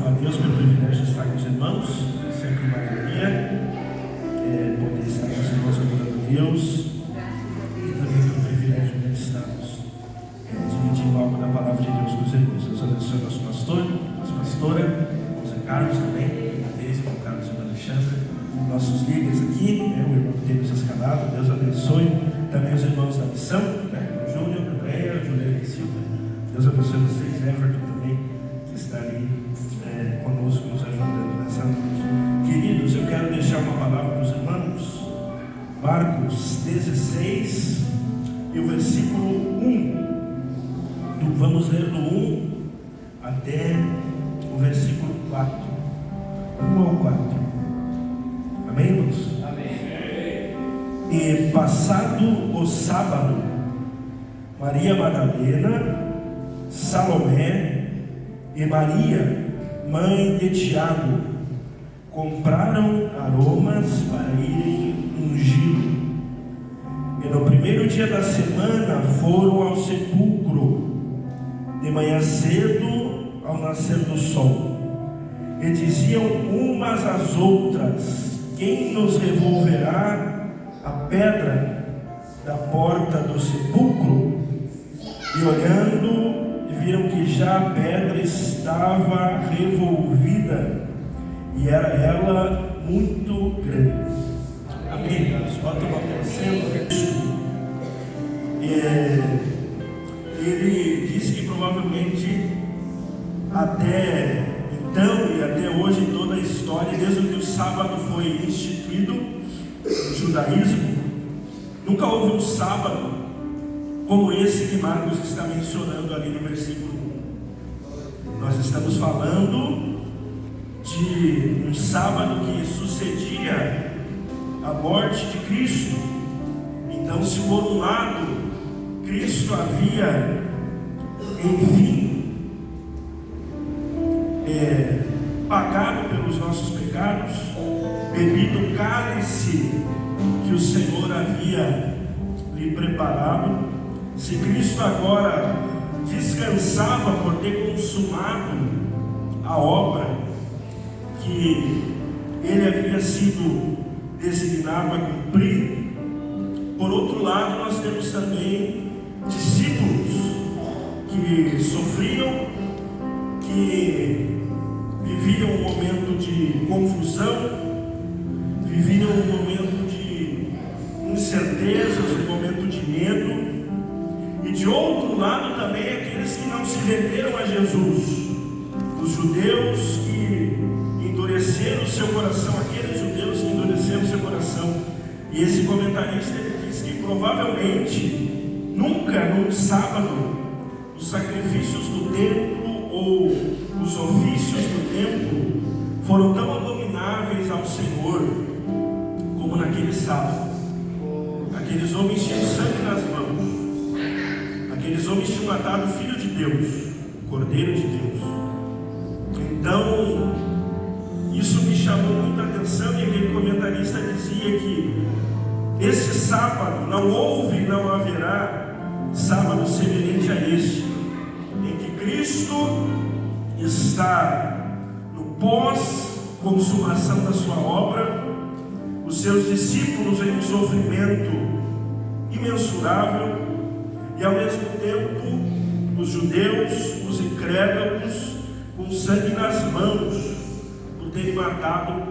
louvo a Deus pelo privilégio de estar com os irmãos, sempre uma alegria poder estar com os irmãos adorando a Deus, e também pelo privilégio de estarmos dividindo algo da palavra de Deus com os irmãos. Deus abençoe nosso pastor, nossa pastora, o Zé Carlos também, a Deise, o Carlos e o Alexandre, nossos líderes aqui, o irmão que tem nos escalado. Deus abençoe também os irmãos da missão, o Júnior, a Andréia, a Juliana e Silvia. Deus abençoe vocês, Everton também, que está ali conosco, nos ajudando nessa noite. Queridos, eu quero deixar uma palavra para os irmãos. Marcos 16 e o versículo 1. Vamos ler do 1 até o versículo 4. 1 ao 4. Amém, irmãos? Amém. E passado o sábado, Maria Madalena, Salomé e Maria, mãe de Tiago, compraram aromas para irem ungir. E no primeiro dia da semana foram ao sepulcro, de manhã cedo, ao nascer do sol, e diziam umas às outras: quem nos removerá a pedra da porta do sepulcro? E olhando, viram que já a pedra estava revolvida, e era ela muito grande. Amém, irmãos? Pode tomar atenção. Ele disse que provavelmente até então e até hoje, toda a história, desde que o sábado foi instituído no judaísmo, nunca houve um sábado como esse que Marcos está mencionando ali no versículo 1. Nós estamos falando de um sábado que sucedia a morte de Cristo. Então, se por um lado Cristo havia, enfim, pagado pelos nossos pecados, bebido o cálice que o Senhor havia lhe preparado, se Cristo agora descansava por ter consumado a obra que ele havia sido designado a cumprir, por outro lado, nós temos também discípulos que sofriam, que viviam um momento de confusão, viviam um momento de incertezas, um momento de medo, e de outro lado também aqueles que não se renderam a Jesus, os judeus que endureceram o seu coração, aqueles judeus que endureceram o seu coração. E esse comentarista diz que provavelmente nunca num sábado os sacrifícios do templo ou os ofícios do templo foram tão abomináveis ao Senhor como naquele sábado. Aqueles homens tinham sangue nas mãos, aqueles homens tinham matado o Filho de Deus, o Cordeiro de Deus. Então isso me chamou muita atenção, e aquele comentarista dizia que esse sábado não houve e não haverá sábado semelhante a este, em que Cristo está no pós-consumação da sua obra, os seus discípulos em um sofrimento imensurável, e ao mesmo tempo os judeus, os incrédulos, com sangue nas mãos por terem matado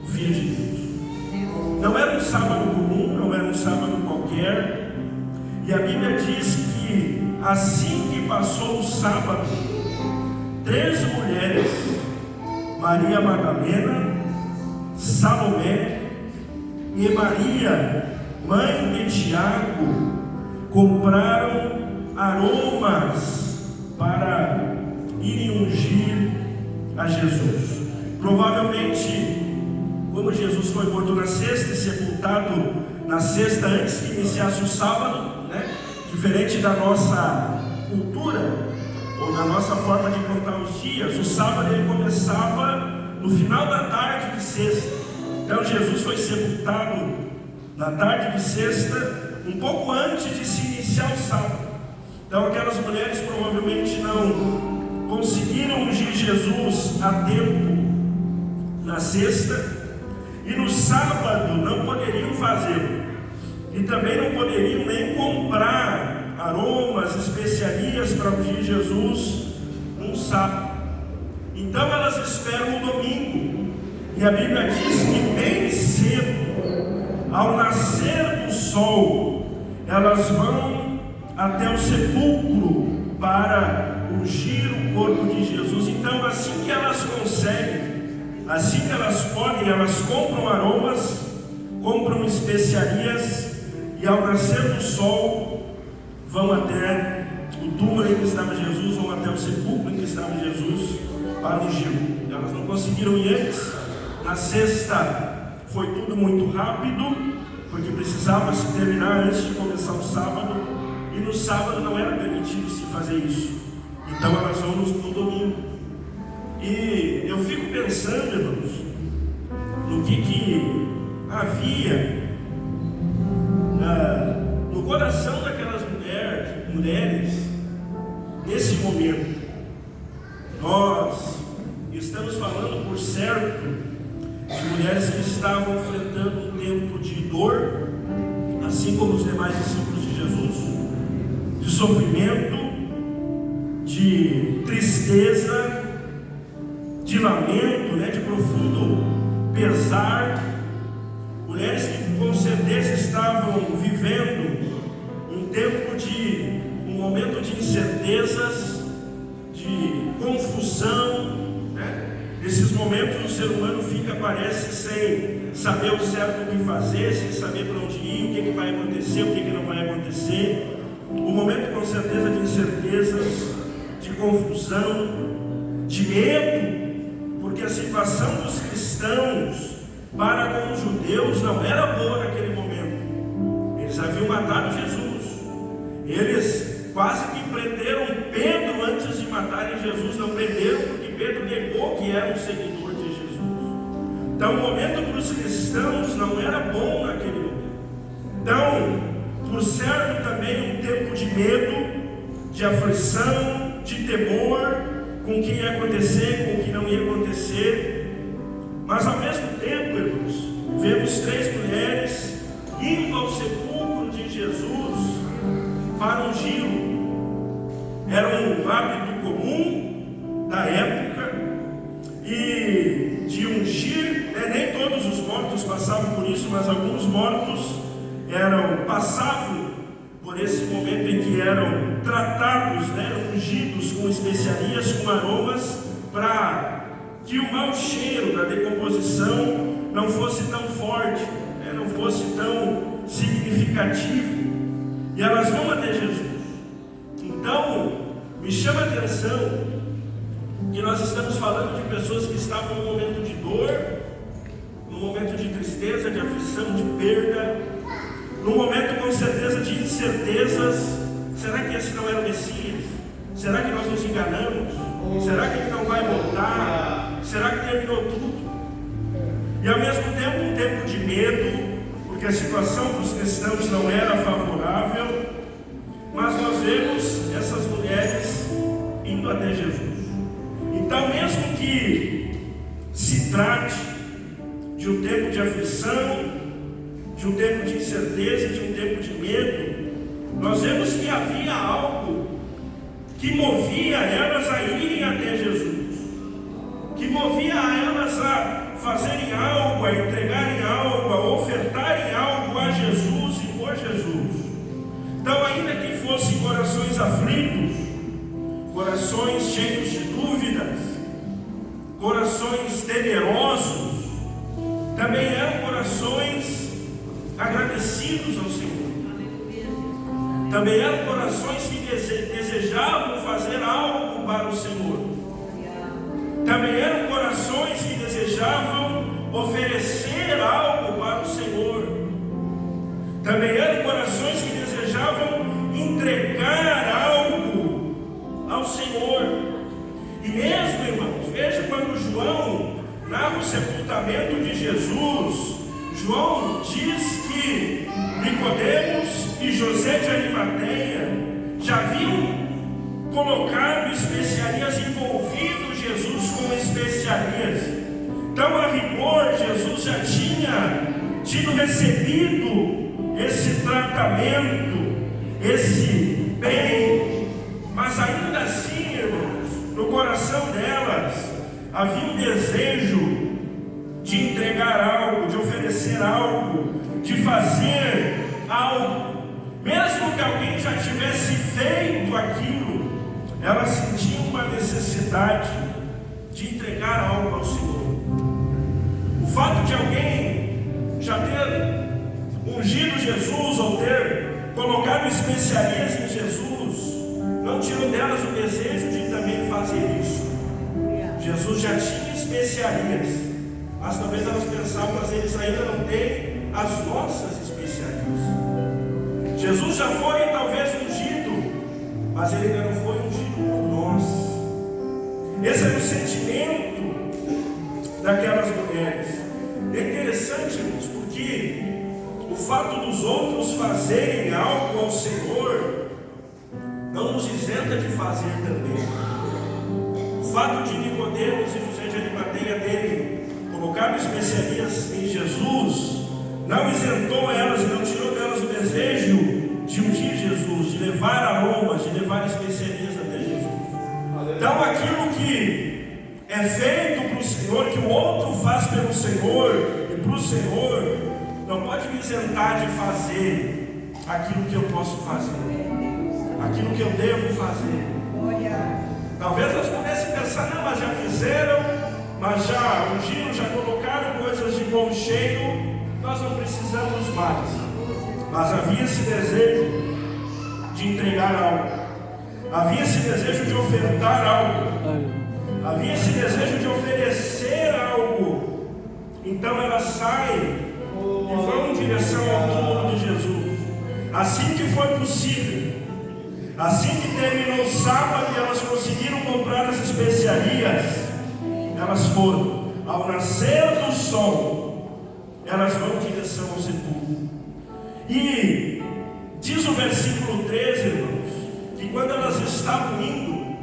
o Filho de Deus. Não era um sábado comum, não era um sábado qualquer, e a Bíblia diz que assim que passou o sábado, 3 mulheres, Maria Madalena, Salomé e Maria, mãe de Tiago, compraram aromas para irem ungir a Jesus. Provavelmente, como Jesus foi morto na sexta e sepultado na sexta antes que iniciasse o sábado, diferente da nossa cultura ou da nossa forma de contar os dias, o sábado ele começava no final da tarde de sexta. Então Jesus foi sepultado na tarde de sexta, um pouco antes de se iniciar o sábado. Então aquelas mulheres provavelmente conseguiram ungir Jesus a tempo na sexta, e no sábado não poderiam fazê-lo, e também não poderiam nem comprar aromas, especiarias para ungir Jesus num sábado. Então elas esperam o domingo, e a Bíblia diz que bem cedo, ao nascer do sol, elas vão até o sepulcro para ungir o corpo de Jesus. Então, assim que elas conseguem, assim que elas podem, elas compram aromas, compram especiarias, e ao nascer do sol, vão até o túmulo em que estava Jesus, vão até o sepulcro em que estava Jesus, para ungir. Elas não conseguiram ir antes. Na sexta foi tudo muito rápido, porque precisava se terminar antes de começar o sábado, e no sábado não era permitido se fazer isso. Então elas vão no domingo. E eu fico pensando, irmãos, no que havia no coração daquelas mulheres nesse momento. Nós estamos falando, por certo, de mulheres que estavam enfrentando um tempo de dor, assim como os demais discípulos de Jesus, de sofrimento, de tristeza, de lamento, de profundo pesar. Mulheres que com certeza estavam vivendo um momento de incertezas, de confusão, Nesses momentos o ser humano parece sem saber o certo o que fazer, sem saber para onde ir, o que vai acontecer, o que não vai acontecer. Um momento com certeza de incertezas, de confusão, de medo, porque a situação dos cristãos para com os judeus não era boa naquele momento. Eles haviam matado Jesus, eles quase que prenderam Pedro antes de matarem Jesus. Não prenderam porque Pedro negou que era um seguidor de Jesus. Então o momento para os cristãos não era bom naquele momento. Então, por certo, também um tempo de medo, de aflição, de temor com o que ia acontecer, com o que não ia acontecer. Mas ao mesmo tempo, irmãos, vemos 3 mulheres indo ao sepulcro de Jesus para ungí-lo. Era um hábito comum da época, e de ungir, nem todos os mortos passavam por isso, mas alguns mortos passavam por esse momento em que eram tratados, ungidos com especiarias, com aromas, para que o mau cheiro da decomposição não fosse tão forte, não fosse tão significativo. E elas vão até Jesus. Então, me chama a atenção que nós estamos falando de pessoas que estavam num momento de dor, num momento de tristeza, de aflição, de perda, num momento com certeza de incertezas. Será que esse não era o Messias? Será que nós nos enganamos? Será que ele não vai voltar? Será que terminou tudo? E ao mesmo tempo um tempo de medo, porque a situação dos cristãos não era favorável. Mas nós vemos essas mulheres indo até Jesus. Então, mesmo que se trate de um tempo de aflição, de um tempo de incerteza, de um tempo de medo, nós vemos que havia algo que movia elas a irem até Jesus, que movia elas a fazerem algo, a entregarem algo, a ofertarem algo a Jesus e por Jesus. Então, ainda que fossem corações aflitos, corações cheios de dúvidas, corações temerosos, também eram corações agradecidos ao Senhor. Também eram corações que desejavam fazer algo para o Senhor. Também eram corações que desejavam oferecer algo para o Senhor. Também eram corações que desejavam entregar algo ao Senhor. E mesmo, irmãos, veja quando João narra o sepultamento de Jesus, João diz que Nicodemos e José de Arimateia já haviam colocado especiarias, envolvido Jesus com especiarias. Então, a rigor, Jesus já tinha tido recebido esse tratamento, esse bem, mas ainda assim, irmãos, no coração delas havia um desejo de entregar algo, de oferecer algo, de fazer algo. Mesmo que alguém já tivesse feito aquilo, elas sentiam uma necessidade de entregar algo ao Senhor. O fato de alguém já ter ungido Jesus ou ter colocado especiarias em Jesus não tirou delas o desejo de também fazer isso. Jesus já tinha especiarias, mas talvez elas pensavam, mas eles ainda não têm as nossas especiarias. Jesus já foi talvez ungido, mas ele ainda não foi ungido por nós. Esse era o sentimento daquelas mulheres. É interessante, irmãos, porque o fato dos outros fazerem algo ao Senhor não nos isenta de fazer também. O fato de Nicodemos e José de Arimateia terem colocado especiarias em Jesus não isentou elas e não tirou delas o desejo de ungir Jesus, de levar aromas, de levar especiarias até Jesus. Então, aquilo que é feito para o Senhor, que o outro faz pelo Senhor e para o Senhor, não pode me isentar de fazer aquilo que eu posso fazer, aquilo que eu devo fazer. Talvez elas pudessem pensar, não, mas já fizeram, mas já ungiram, já colocaram coisas de bom cheiro, nós não precisamos mais. Mas havia esse desejo de entregar algo, havia esse desejo de ofertar algo, havia esse desejo de oferecer algo. Então elas saem e vão em direção ao túmulo de Jesus. Assim que foi possível, assim que terminou o sábado e elas conseguiram comprar as especiarias, elas foram. Ao nascer do sol, elas vão em direção ao sepulcro. E diz o versículo 13, irmãos, que quando elas estavam indo,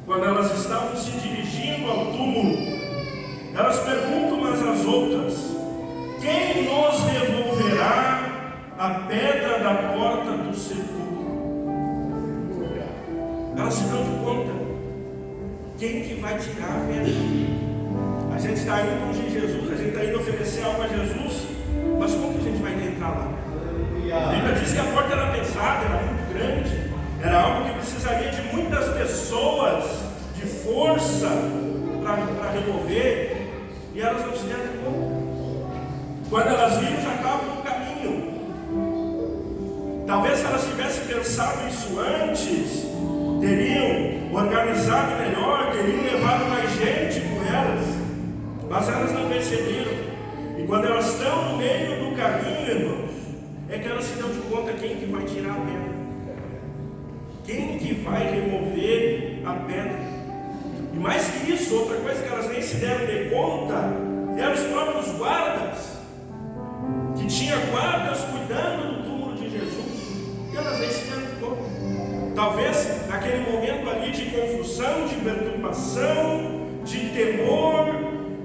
quando elas estavam se dirigindo ao túmulo, elas perguntam umas às outras: quem nos removerá a pedra da porta do sepulcro? Elas se dão de conta, quem que vai tirar a pedra? A gente está indo ungir Jesus, a gente está indo oferecer algo a Jesus, mas como que a gente vai entrar lá? A Bíblia diz que a porta era pesada, era muito grande, era algo que precisaria de muitas pessoas, de força, para remover, e elas não se deram conta. Quando elas viram, já estavam no caminho. Talvez se elas tivessem pensado isso antes, teriam organizado melhor, teriam levado mais gente com elas, mas elas não perceberam. E quando elas estão no meio do caminho, irmãos, é que elas se dão de conta quem que vai tirar a pedra, quem que vai remover a pedra. E mais que isso, outra coisa que elas nem se deram de conta, eram os próprios guardas, que tinha guardas cuidando do túmulo de Jesus, e elas nem se deram de conta. Talvez naquele momento ali de confusão, de perturbação, de temor,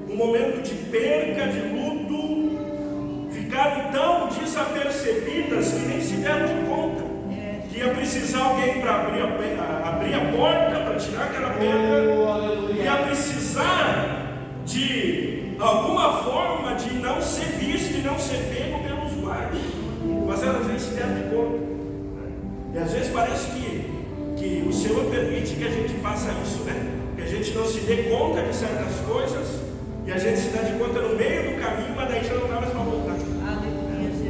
um momento de perca, de luto, ficaram tão desapercebidas que nem se deram de conta que ia precisar alguém para abrir a porta, para tirar aquela pedra, ia precisar de alguma forma de não ser visto e não ser pego pelos guardas, mas elas nem se deram de conta. E às vezes parece que o Senhor permite que a gente faça isso, né? Que a gente não se dê conta de certas coisas e a gente se dá de conta no meio do caminho, mas daí já não dá mais para voltar.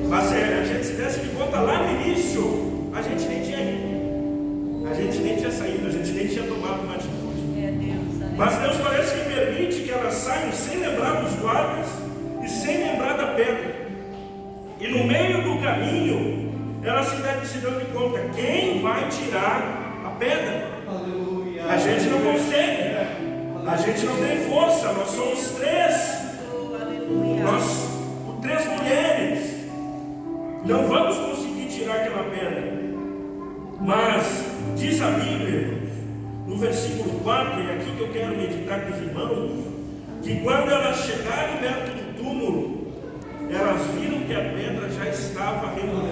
Mas se a gente se desse de conta lá no início, a gente nem tinha ido, a gente nem tinha saído, a gente nem tinha tomado uma atitude. Mas Deus parece que permite que elas saiam sem lembrar dos guardas e sem lembrar da pedra. E no meio do caminho, elas se dão de conta quem vai tirar a pedra. A gente não consegue, a gente não tem força, nós somos três, nós, três mulheres, não vamos conseguir tirar aquela pedra. Mas diz a Bíblia no versículo 4, e é aqui que eu quero meditar com os irmãos, que quando elas chegaram perto do túmulo, elas viram que a pedra já estava removida.